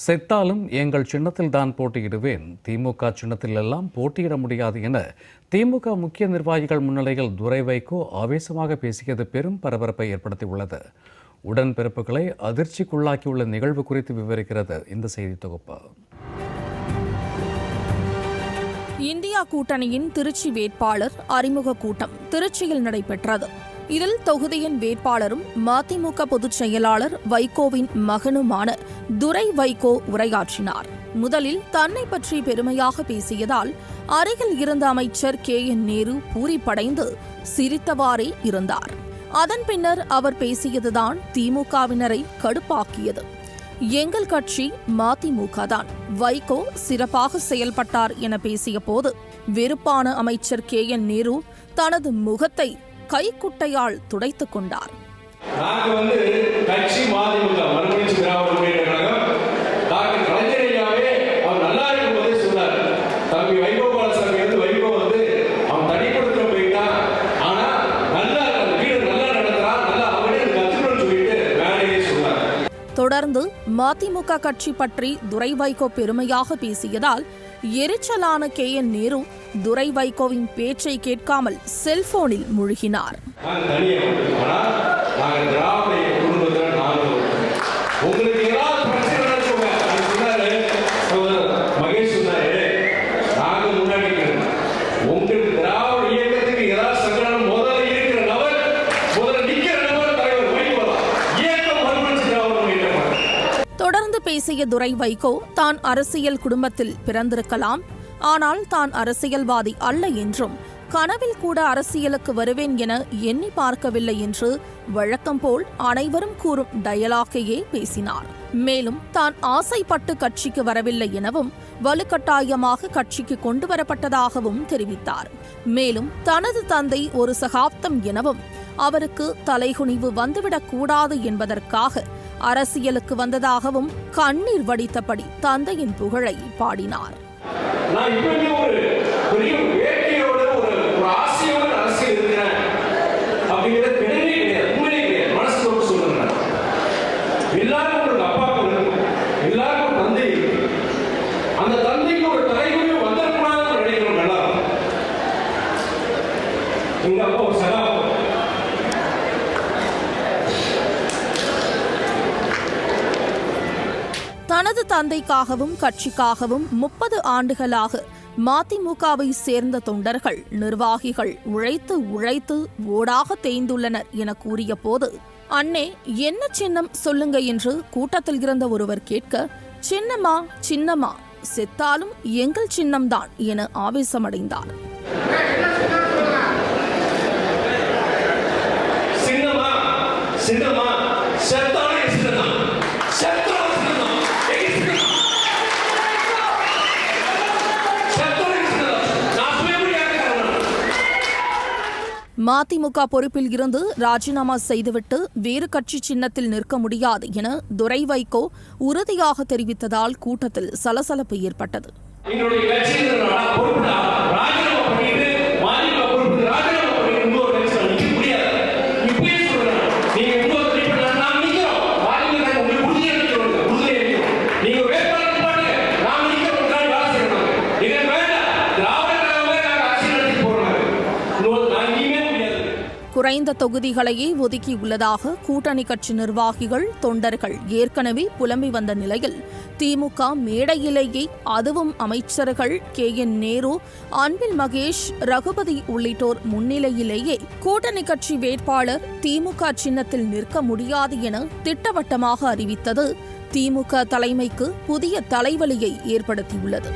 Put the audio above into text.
செத்தாலும் எங்கள் சின்னத்தில் தான் போட்டியிடுவேன், திமுக சின்னத்தில் எல்லாம் போட்டியிட முடியாது என திமுக முக்கிய நிர்வாகிகள் முன்னிலையில் துரை வைகோ ஆவேசமாக பேசியது பெரும் பரபரப்பை ஏற்படுத்தியுள்ளது. உடன்பிறப்புகளை அதிர்ச்சிக்குள்ளாக்கியுள்ள நிகழ்வு குறித்து விவரிக்கிறது இந்த செய்தி தொகுப்பு. இந்தியா கூட்டணியின் திருச்சி வேட்பாளர் அறிமுக கூட்டம் திருச்சியில் நடைபெற்றது. இதில் தொகுதியின் வேட்பாளரும் மதிமுக பொதுச் செயலாளர் வைகோவின் மகனுமான துரை வைகோ உரையாற்றினார். முதலில் தன்னை பற்றி பெருமையாக பேசியதால் அருகில் இருந்த அமைச்சர் KN நேரு பூரிப்படைந்து சிரித்தவாறே இருந்தார். அதன் பின்னர் அவர் பேசியதுதான் திமுகவினரை கடுப்பாக்கியது. எங்கள் கட்சி மதிமுக தான், வைகோ சிறப்பாக செயல்பட்டார் என பேசிய போது வெறுப்பான அமைச்சர் KN நேரு தனது முகத்தை கைக்குட்டையால் துடைத்துக் கொண்டார். தொடர்ந்து மதிமுக கட்சி பற்றி துரை வைகோ பெருமையாக பேசியதால் எரிச்சலான KN நேரு துரை வைகோவின் பேச்சை கேட்காமல் செல்போனில் மூழ்கினார். தொடர்ந்து பேசிய துரை வைகோ தான் அரசியல் குடும்பத்தில் பிறந்திருக்கலாம், ஆனால் தான் அரசியல்வாதி அல்ல என்றும் கனவில் கூட அரசியலுக்கு வருவேன் என எண்ணி பார்க்கவில்லை என்று வழக்கம் போல் அனைவரும் கூறும் டயலாக்கையே பேசினார். மேலும் தான் ஆசைப்பட்டு கட்சிக்கு வரவில்லை எனவும் வலுக்கட்டாயமாக கட்சிக்கு கொண்டு வரப்பட்டதாகவும் தெரிவித்தார். மேலும் தனது தந்தை ஒரு சகாப்தம் எனவும் அவருக்கு தலைகுனிவு வந்துவிடக் கூடாது என்பதற்காக அரசியலுக்கு வந்ததாகவும் கண்ணீர் வடித்தபடி தந்தையின் புகழை பாடினார். தனது தந்தைக்காகவும் கட்சிக்காகவும் 30 ஆண்டுகளாக மதிமுகவை சேர்ந்த தொண்டர்கள் நிர்வாகிகள் உழைத்து ஓடாக தேய்ந்துள்ளனர் என கூறிய போது, அண்ணே என்ன சின்னம் சொல்லுங்க என்று கூட்டத்தில் இருந்த ஒருவர் கேட்க, சின்னமா செத்தாலும் எங்கள் சின்னம்தான் என ஆவேசமடைந்தார். மதிமுக பொறுப்பில் இருந்து ராஜினாமா செய்துவிட்டு வேறு கட்சி சின்னத்தில் நிற்க முடியாது என துரை வைகோ உறுதியாக தெரிவித்ததால் கூட்டத்தில் சலசலப்பு ஏற்பட்டது. குறைந்த தொகுதிகளையே ஒதுக்கியுள்ளதாக கூட்டணி கட்சி நிர்வாகிகள் தொண்டர்கள் ஏற்கனவே புலம்பி வந்த நிலையில் திமுக மேடையிலேயே அதுவும் அமைச்சர்கள் KN நேரு, அன்பில் மகேஷ், ரகுபதி உள்ளிட்டோர் முன்னிலையிலேயே கூட்டணி கட்சி வேட்பாளர் திமுக சின்னத்தில் நிற்க முடியாது என திட்டவட்டமாக அறிவித்தது திமுக தலைமைக்கு புதிய தலைவலியை ஏற்படுத்தியுள்ளது.